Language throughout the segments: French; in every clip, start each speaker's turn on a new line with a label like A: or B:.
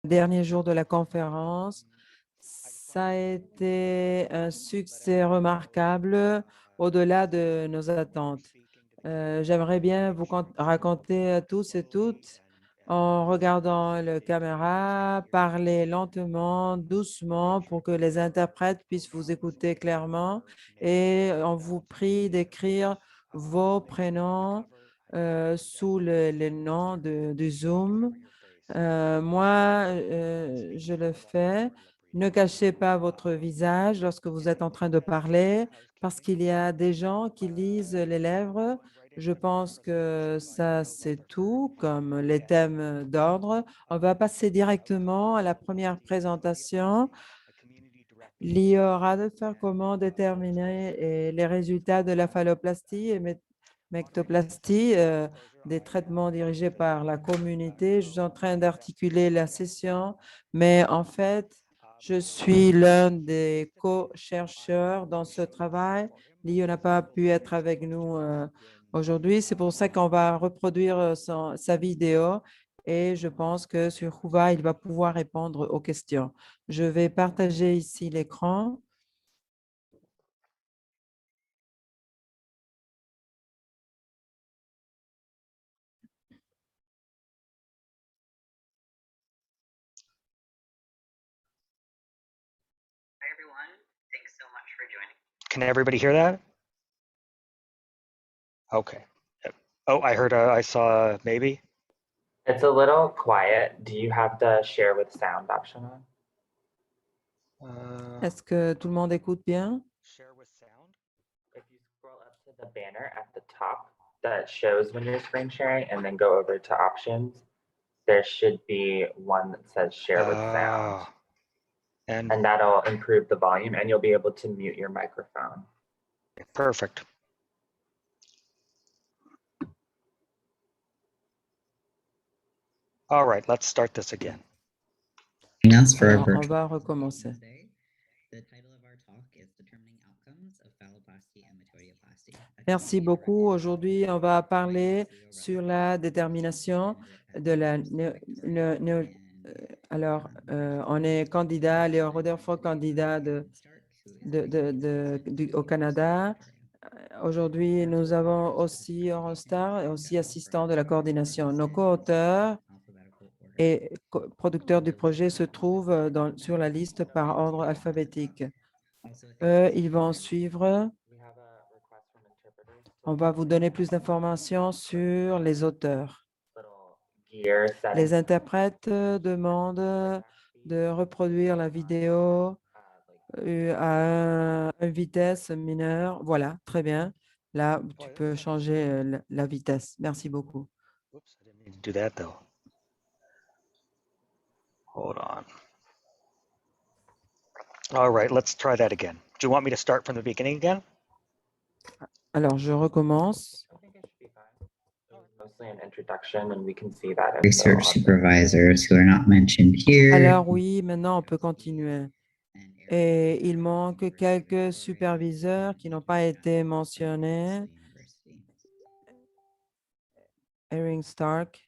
A: dernier jour de la conférence. Ça a été un succès remarquable au-delà de nos attentes. J'aimerais bien vous raconter à tous et toutes en regardant la caméra, parler lentement, doucement pour que les interprètes puissent vous écouter clairement et on vous prie d'écrire vos prénoms sous le nom du Zoom. Moi, je le fais. Ne cachez pas votre visage lorsque vous êtes en train de parler parce qu'il y a des gens qui lisent les lèvres. Je pense que ça, c'est tout comme les thèmes d'ordre. On va passer directement à la première présentation. Il y aura de faire comment déterminer les résultats de la phalloplastie et mectoplastie, des traitements dirigés par la communauté. Je suis en train d'articuler la session, mais en fait, je suis l'un des co-chercheurs dans ce travail. Lio n'a pas pu être avec nous aujourd'hui. C'est pour ça qu'on va reproduire sa vidéo et je pense que sur Huva, il va pouvoir répondre aux questions. Je vais partager ici l'écran.
B: Can everybody hear that? Okay. Oh, I saw maybe.
C: It's a little quiet. Do you have the share with sound option on?
A: Est-ce que tout le monde écoute bien?
B: Share with sound.
C: If you scroll up to the banner at the top that shows when you're screen sharing and then go over to options, there should be one that says share with sound.
B: And
C: that'll improve the volume and you'll be able to mute your microphone.
B: perfect. All right, let's start this again.
A: Alors, on va recommencer. Merci beaucoup. Aujourd'hui, on va parler sur la détermination de la... Alors, on est candidat, Léo Rutherford, candidat au Canada. Aujourd'hui, nous avons aussi Eurostar et aussi assistant de la coordination. Nos co-auteurs et producteurs du projet se trouvent sur la liste par ordre alphabétique. Ils vont suivre. On va vous donner plus d'informations sur les auteurs. Les interprètes demandent de reproduire la vidéo à une vitesse mineure. Voilà, très bien. Là, tu peux changer la vitesse. Merci beaucoup.
B: Oops, I didn't mean to do that though. Hold on. All right, let's try that again. Do you want me to start from the beginning again?
A: Alors, je recommence.
C: Mostly an introduction and we can see that.
D: Research supervisors who are not mentioned here.
A: Alors oui, maintenant on peut continuer. Et il manque quelques superviseurs qui n'ont pas été mentionnés. Erin Stark.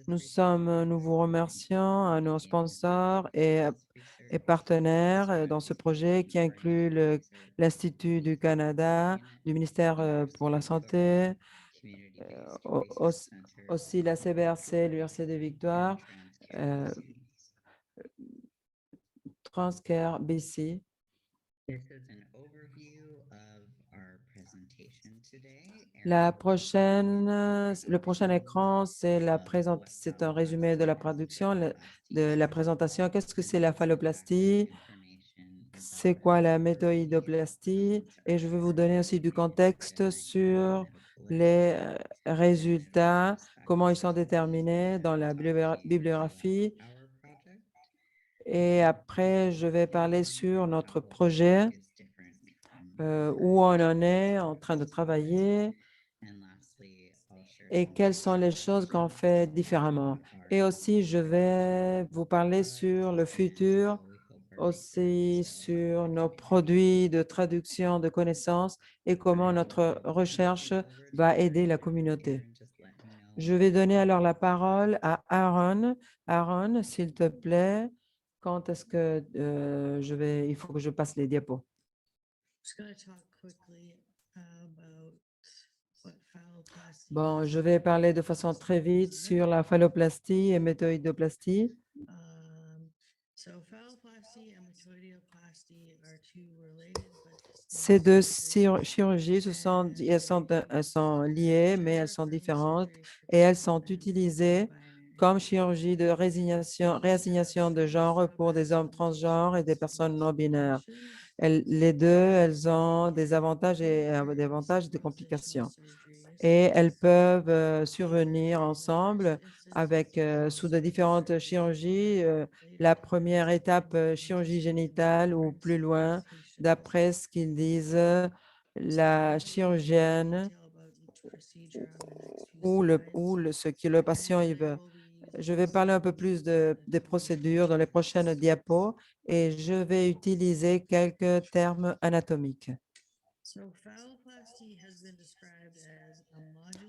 A: Nous vous remercions à nos sponsors et partenaires dans ce projet qui inclut l'Institut du Canada, du ministère pour la Santé, aussi la CBRC, l'Université des Victoires, Transcare BC. Le prochain écran, c'est un résumé de la production, de la présentation. Qu'est-ce que c'est la phalloplastie? C'est quoi la métoïdoplastie? Et je vais vous donner aussi du contexte sur les résultats, comment ils sont déterminés dans la bibliographie. Et après, je vais parler sur notre projet, où on en est en train de travailler et quelles sont les choses qu'on fait différemment. Et aussi, je vais vous parler sur le futur aussi sur nos produits de traduction de connaissances et comment notre recherche va aider la communauté. Je vais donner alors la parole à Aaron. Aaron, s'il te plaît, quand est-ce que il faut que je passe les diapos? Bon, je vais parler de façon très vite sur la phalloplastie et métoïdoplastie. Ces deux chirurgies, elles sont liées, mais elles sont différentes et elles sont utilisées comme chirurgie de réassignation de genre pour des hommes transgenres et des personnes non binaires. Les deux, elles ont des avantages et des complications. Et elles peuvent survenir ensemble sous de différentes chirurgies. La première étape, chirurgie génitale ou plus loin, d'après ce qu'ils disent, la chirurgienne ce que le patient il veut. Je vais parler un peu plus des procédures dans les prochaines diapos et je vais utiliser quelques termes anatomiques.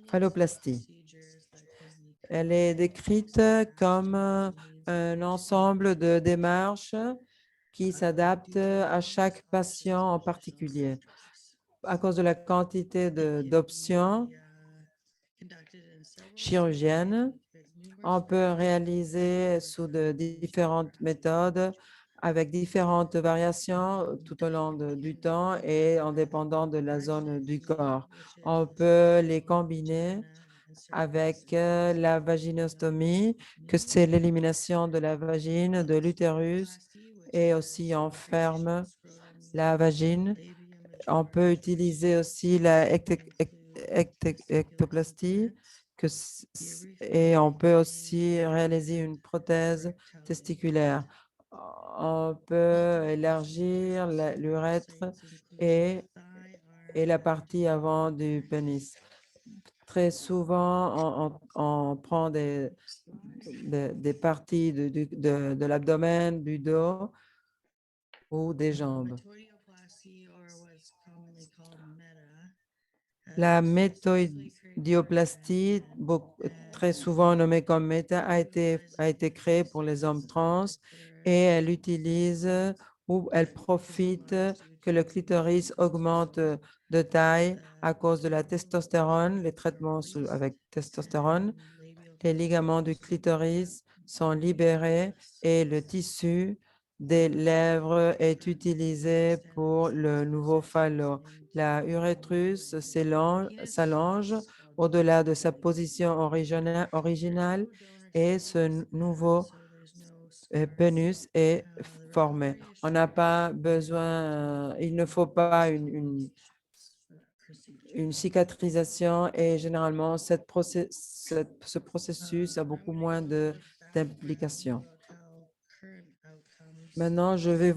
A: Phalloplastie. Elle est décrite comme un ensemble de démarches qui s'adaptent à chaque patient en particulier. À cause de la quantité d'options chirurgiennes, on peut réaliser sous de différentes méthodes avec différentes variations tout au long du temps et en dépendant de la zone du corps. On peut les combiner avec la vaginostomie, que c'est l'élimination de la vagine, de l'utérus, et aussi on ferme la vagine. On peut utiliser aussi la ectoplastie et on peut aussi réaliser une prothèse testiculaire. On peut élargir l'urètre et la partie avant du pénis. Très souvent, on prend des parties de l'abdomen, du dos ou des jambes. La métoïdioplastie, très souvent nommée comme méta, a été créée pour les hommes trans et elle utilise ou elle profite que le clitoris augmente de taille à cause de la testostérone, les traitements avec testostérone. Les ligaments du clitoris sont libérés et le tissu des lèvres est utilisé pour le nouveau phallus. La urétrus s'allonge au-delà de sa position originale et ce nouveau pénis est formé. On n'a pas besoin, il ne faut pas une cicatrisation et généralement ce processus a beaucoup moins d'implications. Maintenant, je vais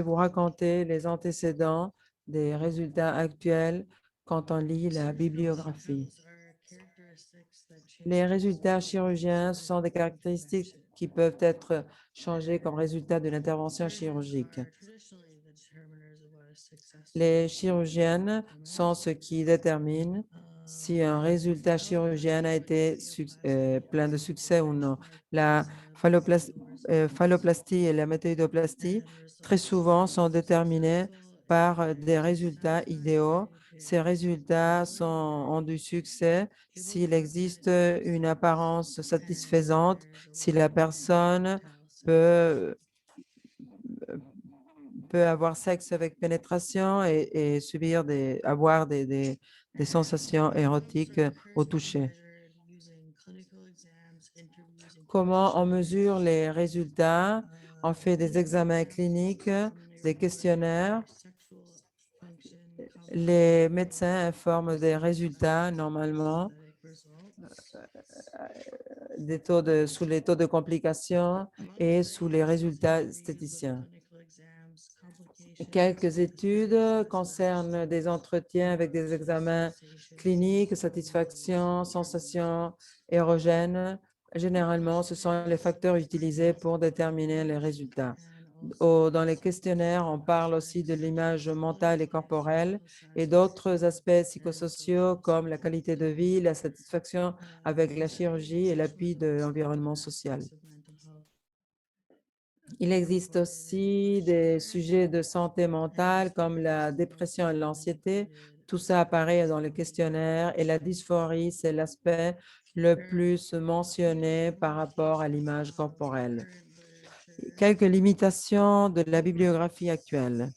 A: vous raconter les antécédents des résultats actuels quand on lit la bibliographie. Les résultats chirurgiens, ce sont des caractéristiques qui peuvent être changées comme résultat de l'intervention chirurgique. Les chirurgiennes sont ce qui détermine si un résultat chirurgien a été plein de succès ou non. La phalloplastie et la métoïdoplastie, très souvent, sont déterminés par des résultats idéaux. Ces résultats ont du succès s'il existe une apparence satisfaisante, si la personne peut avoir sexe avec pénétration et avoir des sensations érotiques au toucher. Comment on mesure les résultats? On fait des examens cliniques, des questionnaires. Les médecins informent des résultats normalement sous les taux de complications et sous les résultats esthéticiens. Quelques études concernent des entretiens avec des examens cliniques, satisfaction, sensations érogènes Généralement, ce sont les facteurs utilisés pour déterminer les résultats. Dans les questionnaires, on parle aussi de l'image mentale et corporelle et d'autres aspects psychosociaux comme la qualité de vie, la satisfaction avec la chirurgie et l'appui de l'environnement social. Il existe aussi des sujets de santé mentale comme la dépression et l'anxiété. Tout ça apparaît dans les questionnaires et la dysphorie, c'est l'aspect le plus mentionné par rapport à l'image corporelle. Quelques limitations de la bibliographie actuelle.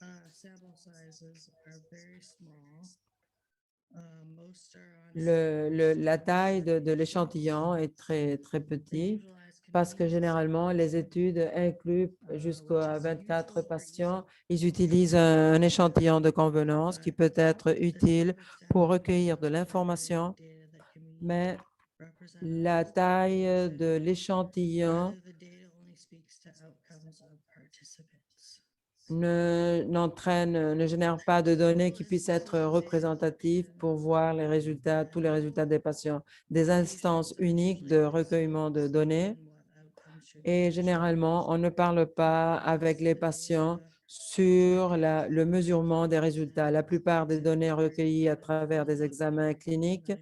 A: La taille de l'échantillon est très petite parce que généralement, les études incluent jusqu'à 24 patients. Ils utilisent un échantillon de convenance qui peut être utile pour recueillir de l'information, mais la taille de l'échantillon ne génère pas de données qui puissent être représentatives pour voir les résultats, tous les résultats des patients. Des instances uniques de recueillement de données et généralement, on ne parle pas avec les patients sur le mesurement des résultats. La plupart des données recueillies à travers des examens cliniques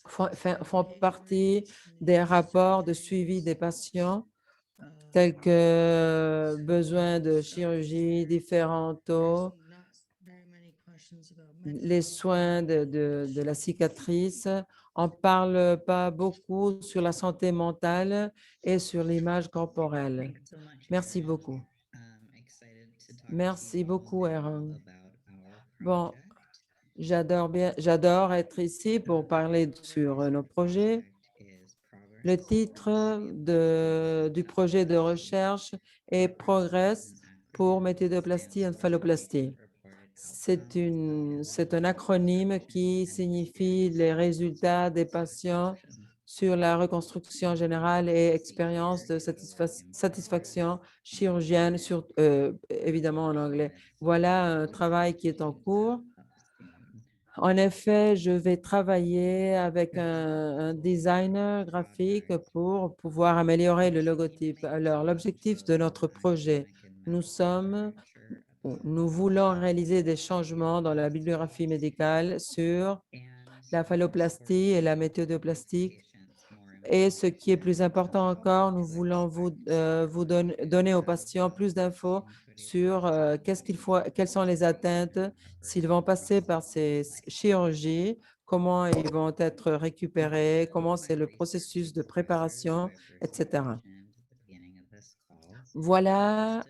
A: font partie des rapports de suivi des patients tels que besoins de chirurgie, différents taux, les soins de la cicatrice. On ne parle pas beaucoup sur la santé mentale et sur l'image corporelle. Merci beaucoup. Merci beaucoup, Aaron. Bon, j'adore être ici pour parler sur nos projets. Le titre du projet de recherche est Progress pour méthodoplastie et phalloplastie. C'est un acronyme qui signifie les résultats des patients sur la reconstruction générale et expérience de satisfaction chirurgienne, évidemment en anglais. Voilà un travail qui est en cours. En effet, je vais travailler avec un designer graphique pour pouvoir améliorer le logotype. Alors, l'objectif de notre projet, nous voulons réaliser des changements dans la bibliographie médicale sur la phalloplastie et la méthodoplastie. Et ce qui est plus important encore, nous voulons vous donner aux patients plus d'infos sur quelles sont les atteintes, s'ils vont passer par ces chirurgies, comment ils vont être récupérés, comment c'est le processus de préparation, etc. Voilà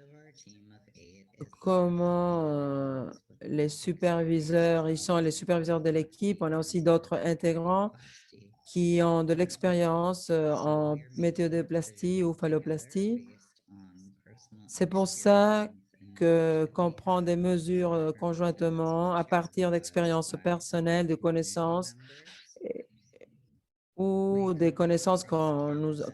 A: comment les superviseurs, ils sont les superviseurs de l'équipe. On a aussi d'autres intégrants qui ont de l'expérience en méthodoplastie ou phalloplastie. C'est pour ça qu'on prend des mesures conjointement à partir d'expériences personnelles, de connaissances ou des connaissances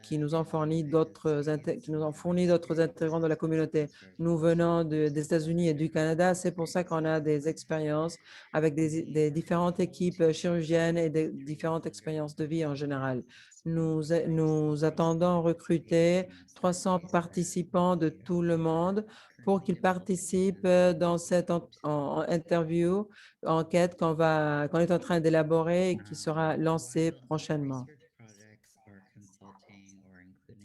A: qui nous ont fourni d'autres intégrants de la communauté. Nous venons des États-Unis et du Canada. C'est pour ça qu'on a des expériences avec des différentes équipes chirurgiennes et des différentes expériences de vie en général. Nous attendons recruter 300 participants de tout le monde pour qu'ils participent dans cette interview, enquête qu'on est en train d'élaborer et qui sera lancée prochainement.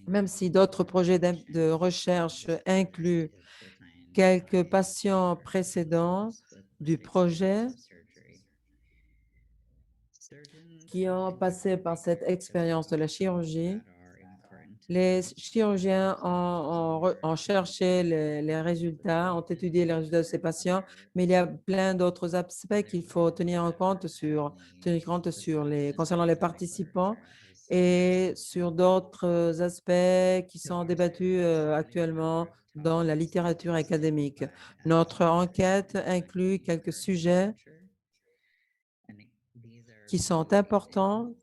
A: Même si d'autres projets de recherche incluent quelques patients précédents du projet qui ont passé par cette expérience de la chirurgie, les chirurgiens ont cherché les résultats, ont étudié les résultats de ces patients, mais il y a plein d'autres aspects qu'il faut tenir compte concernant les participants et sur d'autres aspects qui sont débattus actuellement dans la littérature académique. Notre enquête inclut quelques sujets qui sont importants,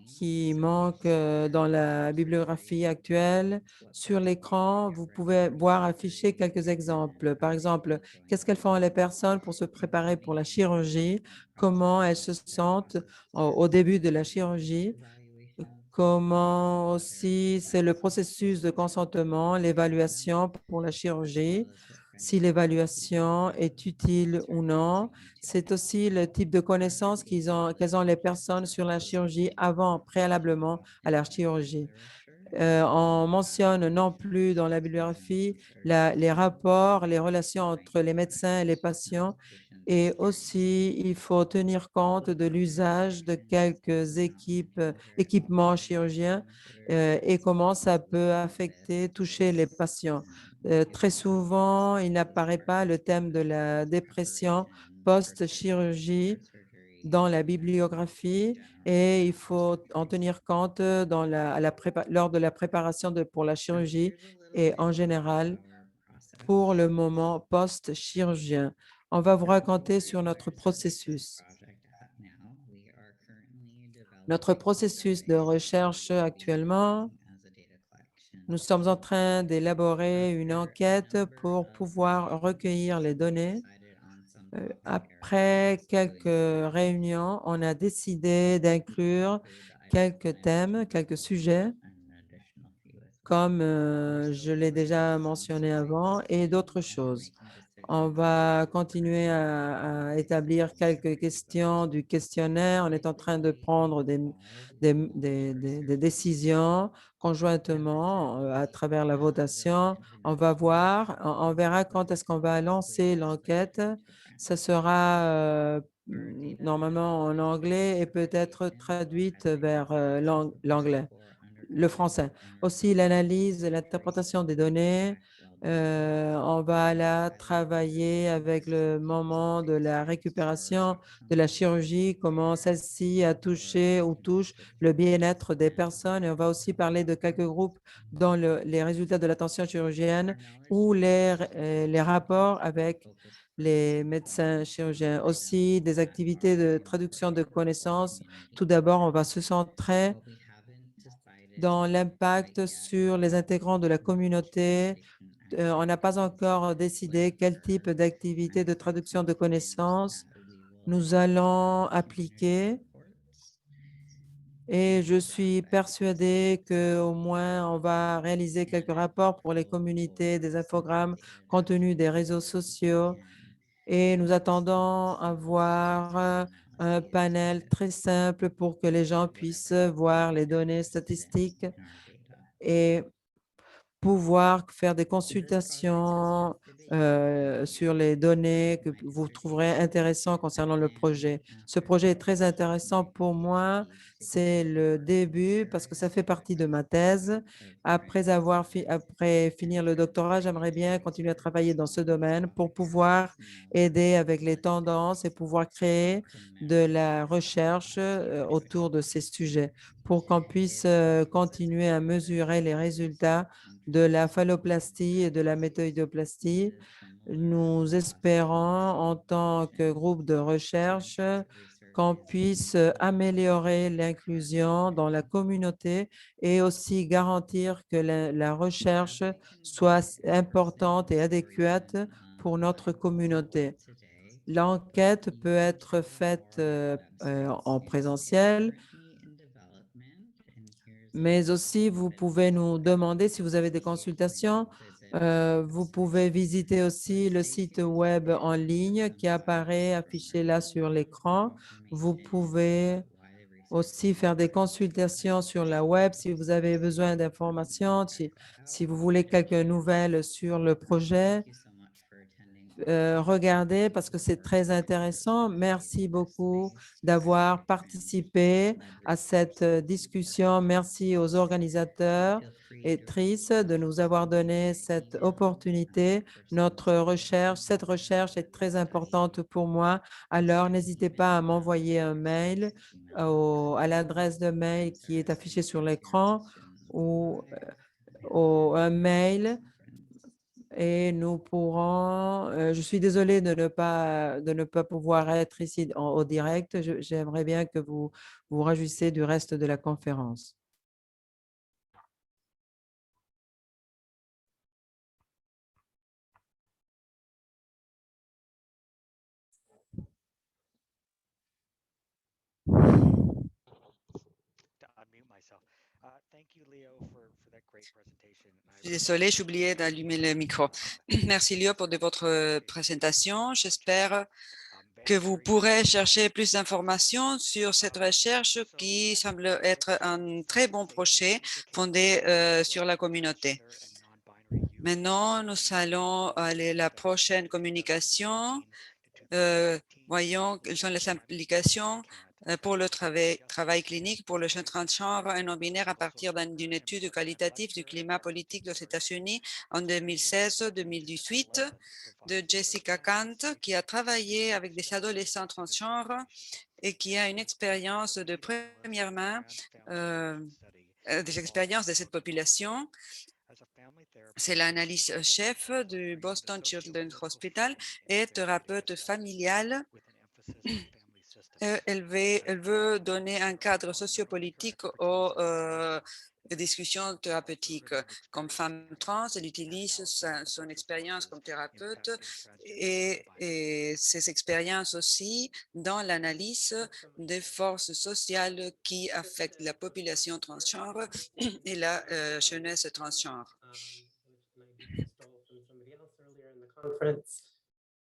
A: qui manquent dans la bibliographie actuelle. Sur l'écran, vous pouvez voir afficher quelques exemples. Par exemple, qu'est-ce qu'elles font les personnes pour se préparer pour la chirurgie? Comment elles se sentent au début de la chirurgie? comment aussi c'est le processus de consentement, l'évaluation pour la chirurgie, si l'évaluation est utile ou non. C'est aussi le type de connaissances qu'elles ont les personnes sur la chirurgie avant, préalablement à la chirurgie. On mentionne non plus dans la bibliographie les rapports, les relations entre les médecins et les patients. Et aussi, il faut tenir compte de l'usage de quelques équipements chirurgiens et comment ça peut affecter, toucher les patients. Très souvent, il n'apparaît pas le thème de la dépression post-chirurgie dans la bibliographie et il faut en tenir compte lors de la préparation pour la chirurgie et en général pour le moment post-chirurgien. On va vous raconter sur notre processus. Notre processus de recherche actuellement, nous sommes en train d'élaborer une enquête pour pouvoir recueillir les données. Après quelques réunions, on a décidé d'inclure quelques thèmes, quelques sujets, comme je l'ai déjà mentionné avant, et d'autres choses. On va continuer à établir quelques questions du questionnaire. On est en train de prendre des décisions conjointement à travers la votation. On va voir, on verra quand est-ce qu'on va lancer l'enquête. Ça sera normalement en anglais et peut-être traduite vers l'anglais, le français. Aussi, l'analyse et l'interprétation des données. On va là travailler avec le moment de la récupération de la chirurgie, comment celle-ci a touché ou touche le bien-être des personnes. Et on va aussi parler de quelques groupes dans les résultats de l'attention chirurgienne ou les rapports avec les médecins chirurgiens. Aussi, des activités de traduction de connaissances. Tout d'abord, on va se centrer dans l'impact sur les intégrants de la communauté. On n'a pas encore décidé quel type d'activité de traduction de connaissances nous allons appliquer. Et je suis persuadée qu'au moins, on va réaliser quelques rapports pour les communautés, des infogrammes, compte tenu des réseaux sociaux. Et nous attendons avoir un panel très simple pour que les gens puissent voir les données statistiques et pouvoir faire des consultations sur les données que vous trouverez intéressantes concernant le projet. Ce projet est très intéressant pour moi. C'est le début parce que ça fait partie de ma thèse. Après finir le doctorat, j'aimerais bien continuer à travailler dans ce domaine pour pouvoir aider avec les tendances et pouvoir créer de la recherche autour de ces sujets pour qu'on puisse continuer à mesurer les résultats de la phalloplastie et de la métoïdoplastie. Nous espérons, en tant que groupe de recherche, qu'on puisse améliorer l'inclusion dans la communauté et aussi garantir que la recherche soit importante et adéquate pour notre communauté. L'enquête peut être faite en présentiel, mais aussi vous pouvez nous demander si vous avez des consultations. Vous pouvez visiter aussi le site web en ligne qui apparaît affiché là sur l'écran. Vous pouvez aussi faire des consultations sur la web si vous avez besoin d'informations, si vous voulez quelques nouvelles sur le projet. Regardez parce que c'est très intéressant. Merci beaucoup d'avoir participé à cette discussion. Merci aux organisateurs et Trice de nous avoir donné cette opportunité. Cette recherche est très importante pour moi. Alors, n'hésitez pas à m'envoyer un mail à l'adresse de mail qui est affichée sur l'écran ou un mail et nous pourrons, je suis désolée de ne pas pouvoir être ici au direct. J'aimerais bien que vous vous réjouissiez du reste de la conférence.
B: To unmute myself.
E: Désolé, j'ai oublié d'allumer le micro. Merci Léo pour votre présentation. J'espère que vous pourrez chercher plus d'informations sur cette recherche qui semble être un très bon projet fondé sur la communauté. Maintenant, nous allons aller à la prochaine communication. Voyons quelles sont les implications pour le travail clinique pour le jeune transgenre et non-binaire à partir d'une étude qualitative du climat politique aux États-Unis en 2016-2018 de Jessica Kant, qui a travaillé avec des adolescents transgenres et qui a une expérience de première main, des expériences de cette population. C'est l'analyse chef du Boston Children's Hospital et thérapeute familiale. Elle veut donner un cadre sociopolitique aux discussions thérapeutiques. Comme femme trans, elle utilise son expérience comme thérapeute et ses expériences aussi dans l'analyse des forces sociales qui affectent la population transgenre et la jeunesse transgenre.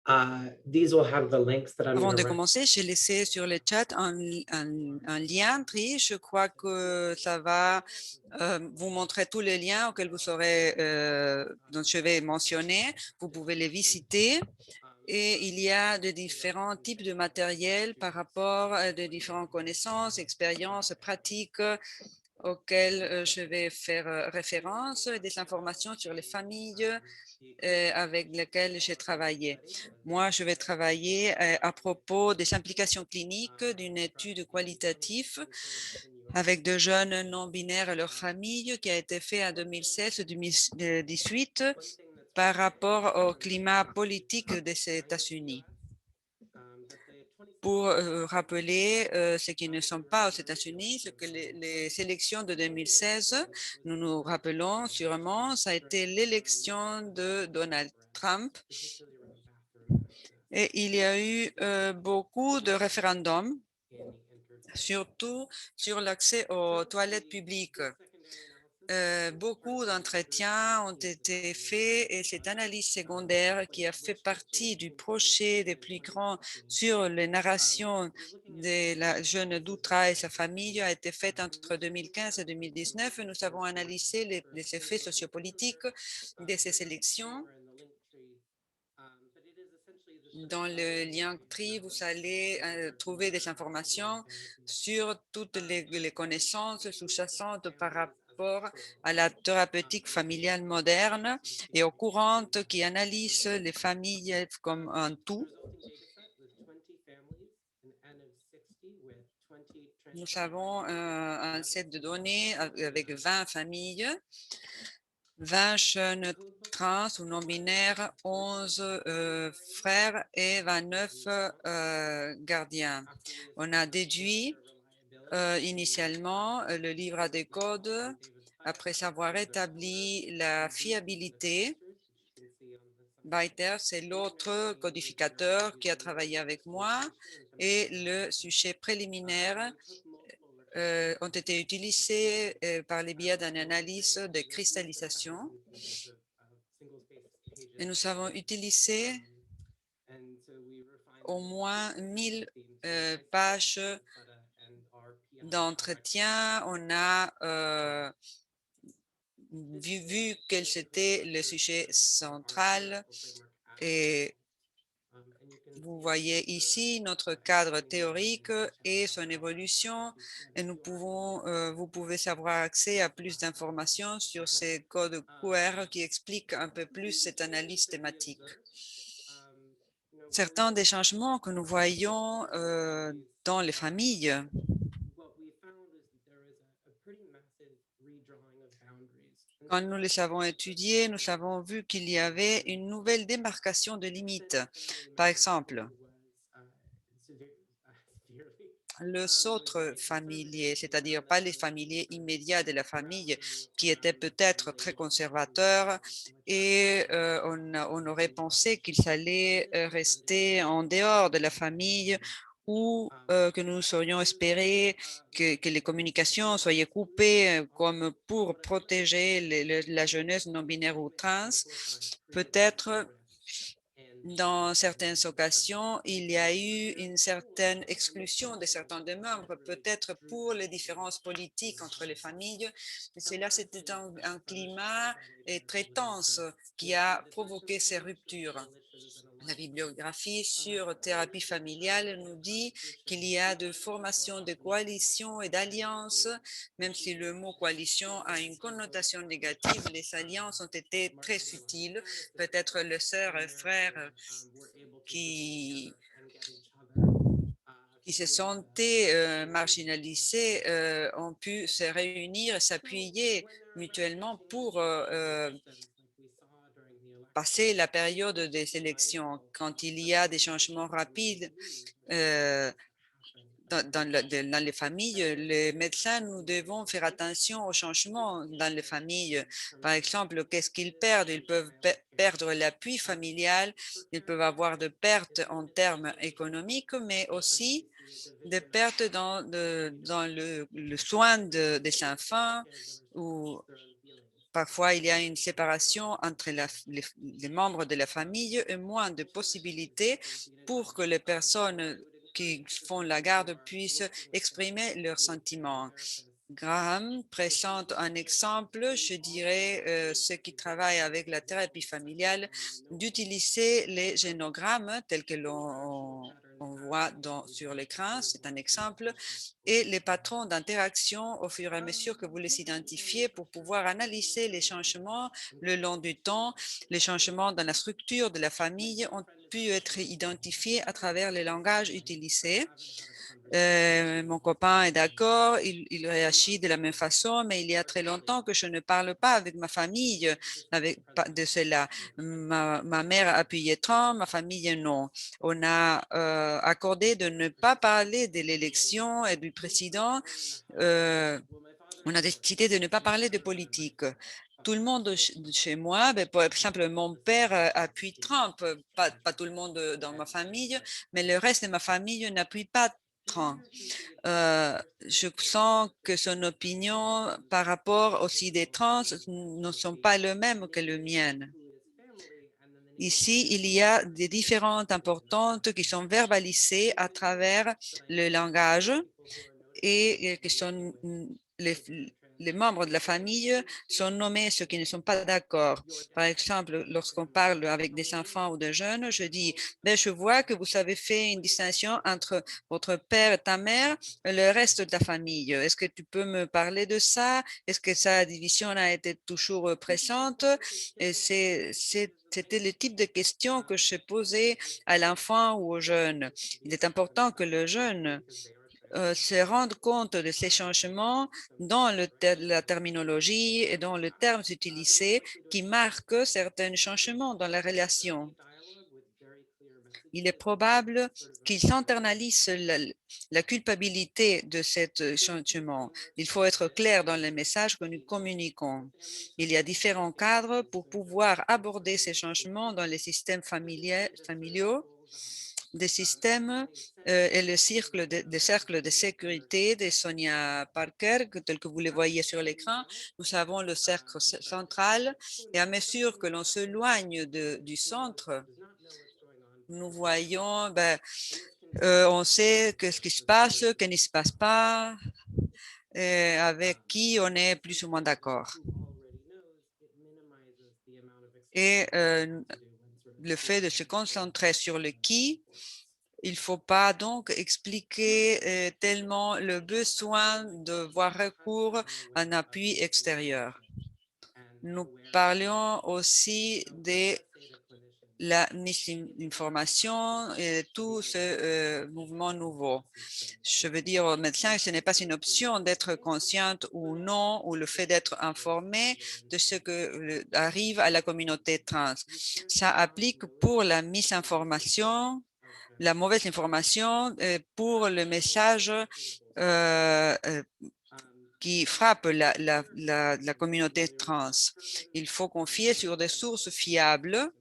E: Avant de commencer, j'ai laissé sur le chat un lien tri. Je crois que ça va vous montrer tous les liens auxquels vous aurez, dont je vais mentionner. Vous pouvez les visiter. Et il y a de différents types de matériel par rapport à de différentes connaissances, expériences, pratiques auxquelles je vais faire référence, des informations sur les familles avec lesquelles j'ai travaillé. Moi, je vais travailler à propos des implications cliniques d'une étude qualitative avec de jeunes non-binaires et leurs familles qui a été fait en 2016-2018 par rapport au climat politique des États-Unis. Pour rappeler ceux qui ne sont pas aux États-Unis, ce que les élections de 2016, nous nous rappelons sûrement, ça a été l'élection de Donald Trump. Et il y a eu beaucoup de référendums, surtout sur l'accès aux toilettes publiques. Beaucoup d'entretiens ont été faits et cette analyse secondaire qui a fait partie du projet des plus grands sur les narrations de la jeune Doutra et sa famille a été faite entre 2015 et 2019. Nous avons analysé les effets sociopolitiques de ces élections. Dans le lien tri, vous allez trouver des informations sur toutes les connaissances sous-jacentes par rapport à la thérapeutique familiale moderne et aux courantes qui analysent les familles comme un tout. Nous avons un set de données avec 20 familles, 20 jeunes trans ou non-binaires, 11 frères et 29 gardiens. On a déduit initialement le livre des codes après avoir établi la fiabilité. Byter, c'est l'autre codificateur qui a travaillé avec moi et le sujet préliminaire ont été utilisés par les biais d'une analyse de cristallisation. Et nous avons utilisé au moins 1000 pages d'entretien. On a vu quel était le sujet central et vous voyez ici notre cadre théorique et son évolution et vous pouvez avoir accès à plus d'informations sur ces codes QR qui expliquent un peu plus cette analyse thématique. Certains des changements que nous voyons dans les familles, quand nous les avons étudiés, nous avons vu qu'il y avait une nouvelle démarcation de limites. Par exemple, le centre familier, c'est-à-dire pas les familiers immédiats de la famille qui étaient peut-être très conservateurs et on aurait pensé qu'ils allaient rester en dehors de la famille ou que nous serions espérés que les communications soient coupées comme pour protéger la jeunesse non-binaire ou trans. Peut-être dans certaines occasions, il y a eu une certaine exclusion de certains des membres, peut-être pour les différences politiques entre les familles. Et cela, c'était un climat très tense qui a provoqué ces ruptures. La bibliographie sur thérapie familiale nous dit qu'il y a de formations de coalitions et d'alliances, même si le mot coalition a une connotation négative, les alliances ont été très utiles. Peut-être les sœurs et frères qui se sentaient marginalisés ont pu se réunir et s'appuyer mutuellement pour passer la période des élections. Quand il y a des changements rapides dans les familles, les médecins, nous devons faire attention aux changements dans les familles. Par exemple, qu'est-ce qu'ils perdent? Ils peuvent perdre l'appui familial, ils peuvent avoir de pertes en termes économiques, mais aussi des pertes dans le soin des enfants ou parfois, il y a une séparation entre les membres de la famille et moins de possibilités pour que les personnes qui font la garde puissent exprimer leurs sentiments. Graham présente un exemple, je dirais, ceux qui travaillent avec la thérapie familiale, d'utiliser les génogrammes tels que l'on voit sur l'écran, c'est un exemple, et les patrons d'interaction au fur et à mesure que vous les identifiez pour pouvoir analyser les changements le long du temps. Les changements dans la structure de la famille ont pu être identifiés à travers les langages utilisés. Mon copain est d'accord, il réagit de la même façon, mais il y a très longtemps que je ne parle pas avec ma famille de cela. Ma mère a appuyé Trump, ma famille non. On a accordé de ne pas parler de l'élection et du président. On a décidé de ne pas parler de politique. Tout le monde chez moi, par exemple, mon père appuie Trump, pas tout le monde dans ma famille, mais le reste de ma famille n'appuie pas Trump. Je sens que son opinion par rapport aussi des trans ne sont pas les mêmes que le mien. Ici, il y a des différences importantes qui sont verbalisées à travers le langage et que sont les membres de la famille sont nommés ceux qui ne sont pas d'accord. Par exemple, lorsqu'on parle avec des enfants ou des jeunes, je dis, je vois que vous avez fait une distinction entre votre père et ta mère et le reste de la famille. Est-ce que tu peux me parler de ça? Est-ce que sa division a été toujours présente? Et c'était le type de questions que je posais à l'enfant ou au jeune. Il est important que le jeune se rendre compte de ces changements dans la terminologie et dans les termes utilisés qui marquent certains changements dans la relation. Il est probable qu'ils internalisent la culpabilité de cet changement. Il faut être clair dans les messages que nous communiquons. Il y a différents cadres pour pouvoir aborder ces changements dans les systèmes familiaux, des systèmes et le cercle de sécurité de Sonia Parker, tel que vous le voyez sur l'écran. Nous avons le cercle central et à mesure que l'on s'éloigne du centre, nous voyons, on sait ce qui se passe, ce qui ne se passe pas, avec qui on est plus ou moins d'accord. Et le fait de se concentrer sur le qui, il ne faut pas donc expliquer tellement le besoin de voir recours à un appui extérieur. Nous parlions aussi de la misinformation et tout ce mouvement nouveau. Je veux dire aux médecins que ce n'est pas une option d'être consciente ou non, ou le fait d'être informé de ce que arrive à la communauté trans. Ça applique pour la misinformation, la mauvaise information, pour le message qui frappe la communauté trans. Il faut confier sur des sources fiables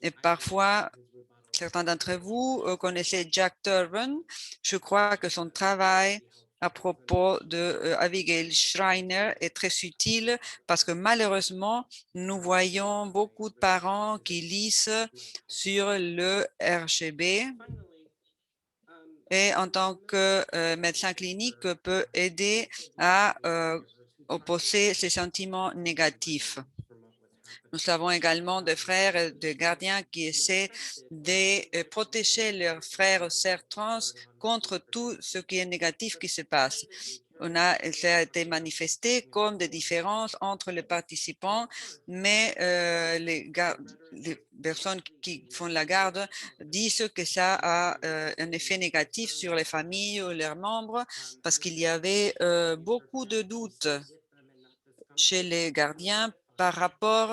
E: et parfois, certains d'entre vous connaissez Jack Turban. Je crois que son travail à propos de Abigail Schreiner est très utile parce que malheureusement, nous voyons beaucoup de parents qui lisent sur le RGB et en tant que médecin clinique peut aider à opposer ces sentiments négatifs. Nous avons également des frères et des gardiens qui essaient de protéger leurs frères ou sœurs trans contre tout ce qui est négatif qui se passe. Ça a été manifesté comme des différences entre les participants, mais les personnes qui font la garde disent que ça a un effet négatif sur les familles ou leurs membres parce qu'il y avait beaucoup de doutes chez les gardiens par rapport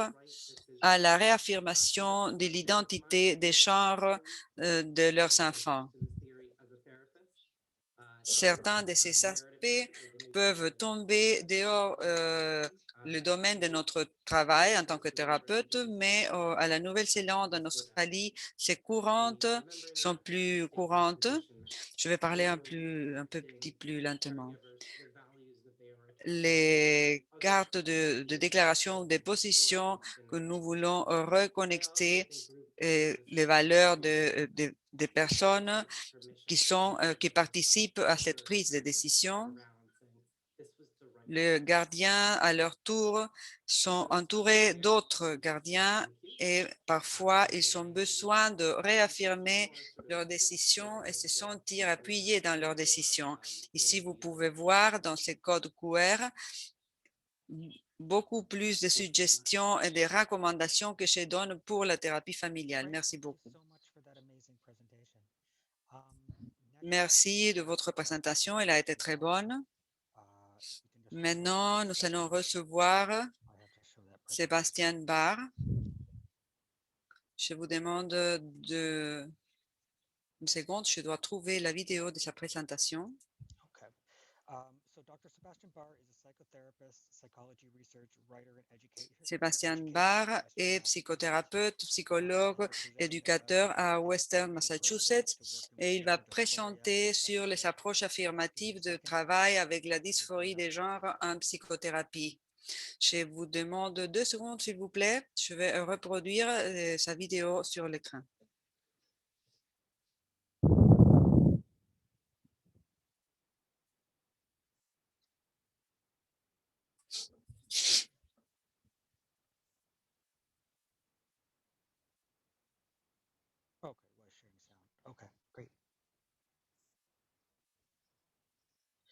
E: à la réaffirmation de l'identité des genres de leurs enfants. Certains de ces aspects peuvent tomber dehors le domaine de notre travail en tant que thérapeute, mais à la Nouvelle-Zélande, en Australie, ces courantes sont plus courantes. Je vais parler un petit plus lentement. Les cartes de déclaration ou de position que nous voulons reconnecter les valeurs des personnes qui participent à cette prise de décision. Les gardiens, à leur tour, sont entourés d'autres gardiens et parfois, ils ont besoin de réaffirmer leurs décisions et se sentir appuyés dans leurs décisions. Ici, vous pouvez voir dans ces codes QR beaucoup plus de suggestions et de recommandations que je donne pour la thérapie familiale. Merci beaucoup. Merci de votre présentation, elle a été très bonne. Maintenant, nous allons recevoir Sébastien Barr. Je vous demande une seconde, je dois trouver la vidéo de sa présentation. Sébastien Barr est psychothérapeute, psychologue, éducateur à Western Massachusetts et il va présenter sur les approches affirmatives de travail avec la dysphorie des genres en psychothérapie. Je vous demande 2 secondes, s'il vous plaît. Je vais reproduire sa vidéo sur l'écran.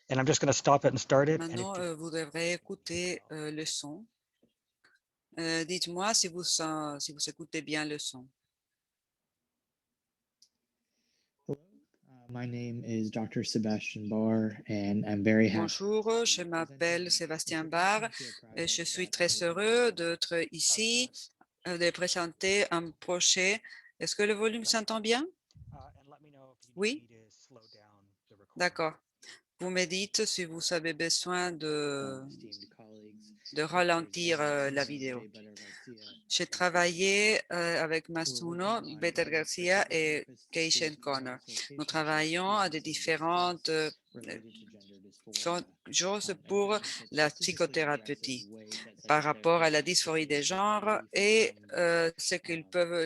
B: And I'm just going to stop it and start it.
E: Maintenant, vous devrez écouter le son. Dites-moi si vous écoutez bien le son.
F: My name is Dr. Sebastian Barr, and I'm very happy.
E: Bonjour, je m'appelle Sébastien Barr et je suis très heureux d'être ici, de présenter un projet. Est-ce que le volume s'entend bien? Oui? D'accord. Vous me dites si vous avez besoin de ralentir la vidéo. J'ai travaillé avec Masuno, Better Garcia et Keishen Connor. Nous travaillons à des différentes choses pour la psychothérapie par rapport à la dysphorie des genres et ce que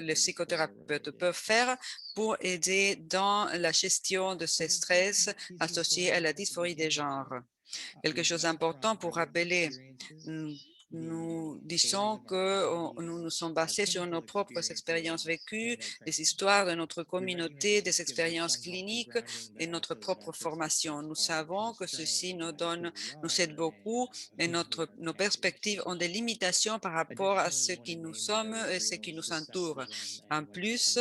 E: les psychothérapeutes peuvent faire pour aider dans la gestion de ces stress associés à la dysphorie des genres. Quelque chose d'important pour rappeler, nous disons que nous nous sommes basés sur nos propres expériences vécues, des histoires de notre communauté, des expériences cliniques et notre propre formation. Nous savons que ceci nous aide beaucoup et nos perspectives ont des limitations par rapport à ce qui nous sommes et ce qui nous entoure. En plus,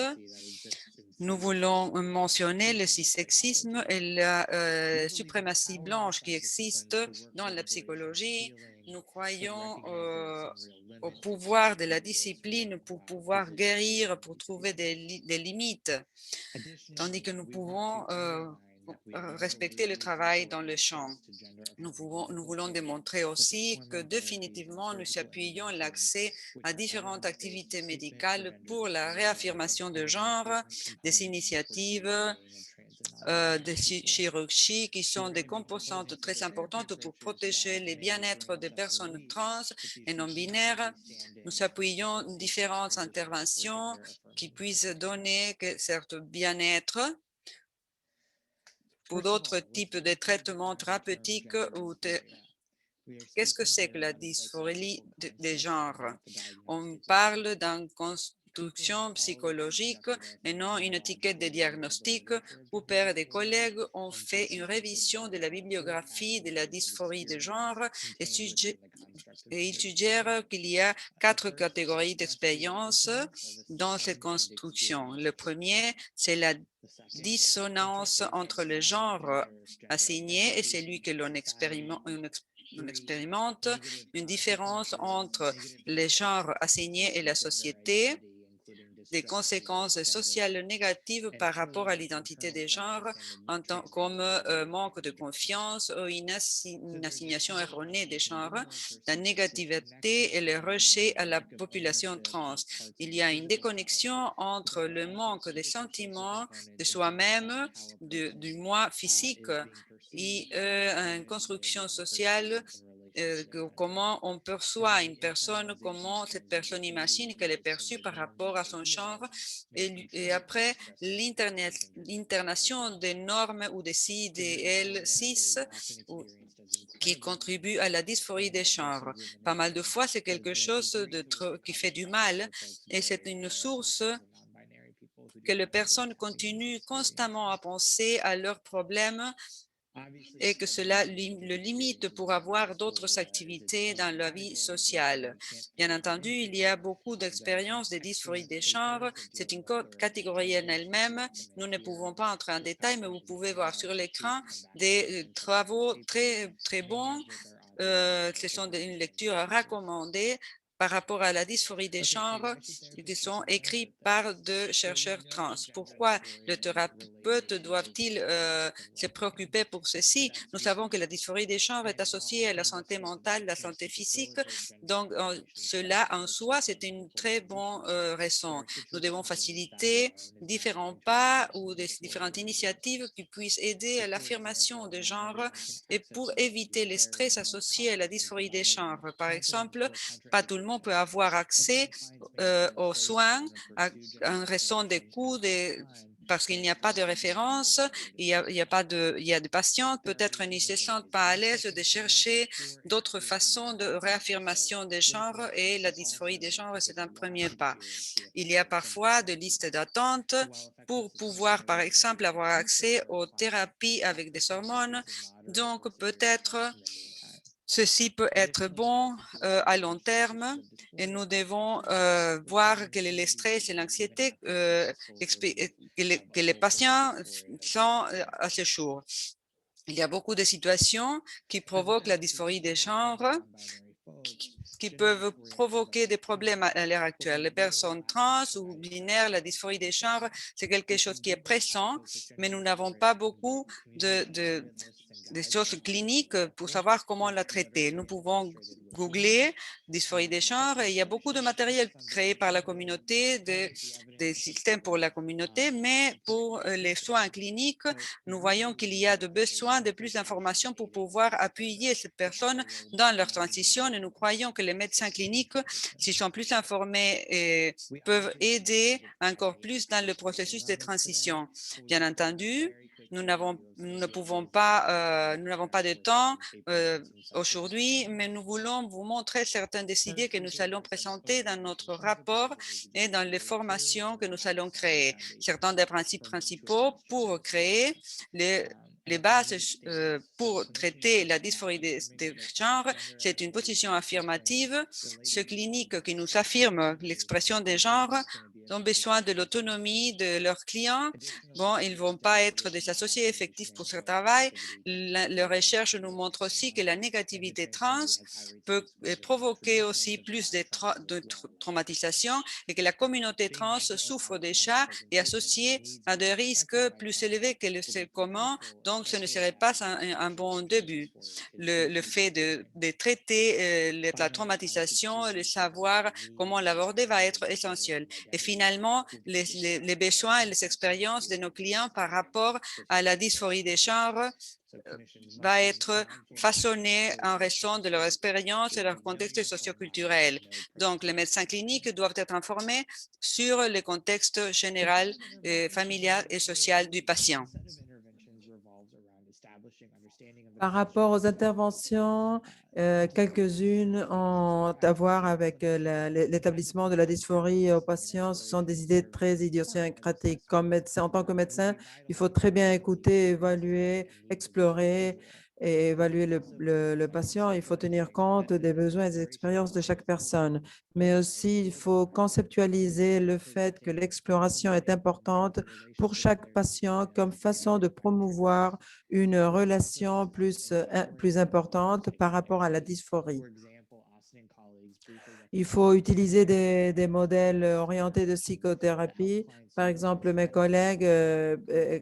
E: nous voulons mentionner le cissexisme et la suprématie blanche qui existe dans la psychologie. Nous croyons au pouvoir de la discipline pour pouvoir guérir, pour trouver des limites, tandis que nous pouvons respecter le travail dans le champ. Nous voulons démontrer aussi que définitivement nous appuyons l'accès à différentes activités médicales pour la réaffirmation de genre, des initiatives de chirurgie qui sont des composantes très importantes pour protéger le bien-être des personnes trans et non-binaires. Nous appuyons différentes interventions qui puissent donner certes bien-être pour d'autres types de traitements thérapeutiques ou qu'est-ce que c'est que la dysphorie des genres? On parle d'une construction psychologique et non une étiquette de diagnostic. Ou père des collègues ont fait une révision de la bibliographie de la dysphorie de genre et ils suggèrent qu'il y a 4 catégories d'expérience dans cette construction. Le premier, c'est la dissonance entre le genre assigné et celui que l'on expérimente, une différence entre les genres assignés et la société, des conséquences sociales négatives par rapport à l'identité des genres comme manque de confiance ou une assignation erronée des genres, la négativité et le rejet à la population trans. Il y a une déconnexion entre le manque de sentiments de soi-même, du moi physique et une construction sociale comment on perçoit une personne, comment cette personne imagine qu'elle est perçue par rapport à son genre et après l'internation des normes ou des CIDL 6 qui contribuent à la dysphorie des genres. Pas mal de fois, c'est quelque chose qui fait du mal et c'est une source que les personnes continuent constamment à penser à leurs problèmes et que cela le limite pour avoir d'autres activités dans la vie sociale. Bien entendu, il y a beaucoup d'expériences de dysphorie des genres. C'est une catégorie en elle-même. Nous ne pouvons pas entrer en détail, mais vous pouvez voir sur l'écran des travaux très, très bons. Ce sont une lecture recommandée par rapport à la dysphorie des genres qui sont écrits par deux chercheurs trans. Pourquoi les thérapeutes doivent-ils se préoccuper pour ceci? Nous savons que la dysphorie des genres est associée à la santé mentale, la santé physique. Donc, cela en soi, c'est une très bonne raison. Nous devons faciliter différents pas ou des différentes initiatives qui puissent aider à l'affirmation des genres et pour éviter les stress associés à la dysphorie des genres. Par exemple, pas tout le monde peut avoir accès aux soins en raison des coûts, parce qu'il n'y a pas de référence, il y a des patients peut-être ne se sentent pas à l'aise de chercher d'autres façons de réaffirmation des genres et la dysphorie des genres, c'est un premier pas. Il y a parfois des listes d'attente pour pouvoir, par exemple, avoir accès aux thérapies avec des hormones. Donc, peut-être ceci peut être bon à long terme et nous devons voir quel est le stress et l'anxiété que les patients sont à ce jour. Il y a beaucoup de situations qui provoquent la dysphorie des genres qui peuvent provoquer des problèmes à l'heure actuelle. Les personnes trans ou binaires, la dysphorie des genres, c'est quelque chose qui est pressant, mais nous n'avons pas beaucoup des choses cliniques pour savoir comment la traiter. Nous pouvons googler dysphorie des genres et il y a beaucoup de matériel créé par la communauté, des systèmes pour la communauté, mais pour les soins cliniques, nous voyons qu'il y a besoin de plus d'informations pour pouvoir appuyer cette personne dans leur transition et nous croyons que les médecins cliniques, s'ils sont plus informés, peuvent aider encore plus dans le processus de transition. Bien entendu, nous n'avons pas de temps aujourd'hui, mais nous voulons vous montrer certaines des idées que nous allons présenter dans notre rapport et dans les formations que nous allons créer. Certains des principes principaux pour créer les bases pour traiter la dysphorie de genre, c'est une position affirmative. Ce clinique qui nous affirme l'expression des genres ont besoin de l'autonomie de leurs clients. Bon, ils ne vont pas être des associés effectifs pour ce travail. Les recherches nous montrent aussi que la négativité trans peut provoquer aussi plus de traumatisation et que la communauté trans souffre déjà et est associée à des risques plus élevés que le seul commun. Donc, ce ne serait pas un bon début. Le fait de traiter la traumatisation, de savoir comment l'aborder va être essentiel. Et finalement, les besoins et les expériences de nos clients par rapport à la dysphorie des genres va être façonné en raison de leur expérience et leur contexte socioculturel. Donc, les médecins cliniques doivent être informés sur le contexte général, familial et social du patient.
A: Par rapport aux interventions, quelques-unes ont à voir avec l'établissement de la dysphorie aux patients. Ce sont des idées très idiosyncratiques. Comme médecin, en tant que médecin, il faut très bien écouter, évaluer, explorer et évaluer le patient. Il faut tenir compte des besoins et des expériences de chaque personne. Mais aussi, il faut conceptualiser le fait que l'exploration est importante pour chaque patient comme façon de promouvoir une relation plus importante par rapport à la dysphorie. Il faut utiliser des modèles orientés de psychothérapie. Par exemple, mes collègues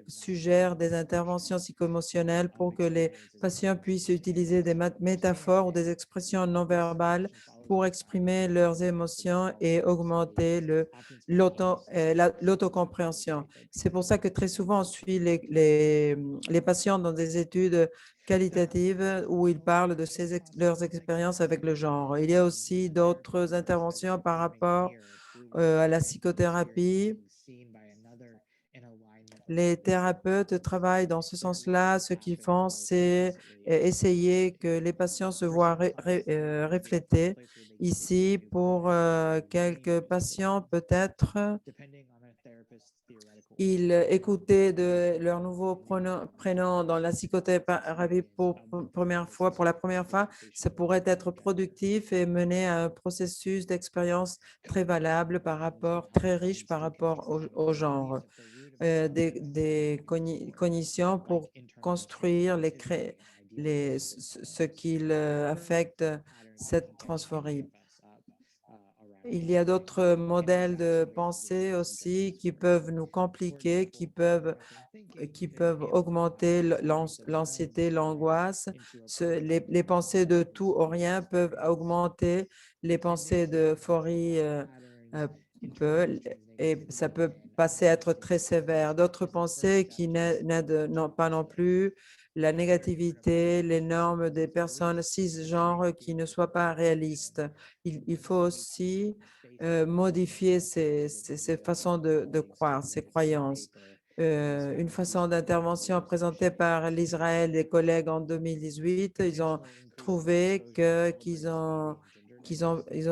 A: suggèrent des interventions psychoémotionnelles pour que les patients puissent utiliser des métaphores ou des expressions non verbales pour exprimer leurs émotions et augmenter l'autocompréhension. C'est pour ça que très souvent, on suit les patients dans des études qualitatives où ils parlent de leurs expériences avec le genre. Il y a aussi d'autres interventions par rapport à la psychothérapie. Les thérapeutes travaillent dans ce sens-là. Ce qu'ils font, c'est essayer que les patients se voient reflétés. Ici, pour quelques patients, peut-être, ils écoutaient de leur nouveau prénom dans la psychothérapie pour la première fois, ça pourrait être productif et mener à un processus d'expérience très valable très riche par rapport au genre. Des cognitions pour construire ce qui affecte cette dysphorie. Il y a d'autres modèles de pensée aussi qui peuvent nous compliquer, qui peuvent augmenter l'anxiété, l'angoisse. Les pensées de tout ou rien peuvent augmenter les pensées d'euphorie et ça peut passer à être très sévère. D'autres pensées qui n'aident pas non plus la négativité, les normes des personnes cisgenres qui ne soient pas réalistes. Il faut aussi modifier ces façons de croire, ces croyances. Une façon d'intervention présentée par l'Israël des collègues en 2018, ils ont trouvé qu'ils ont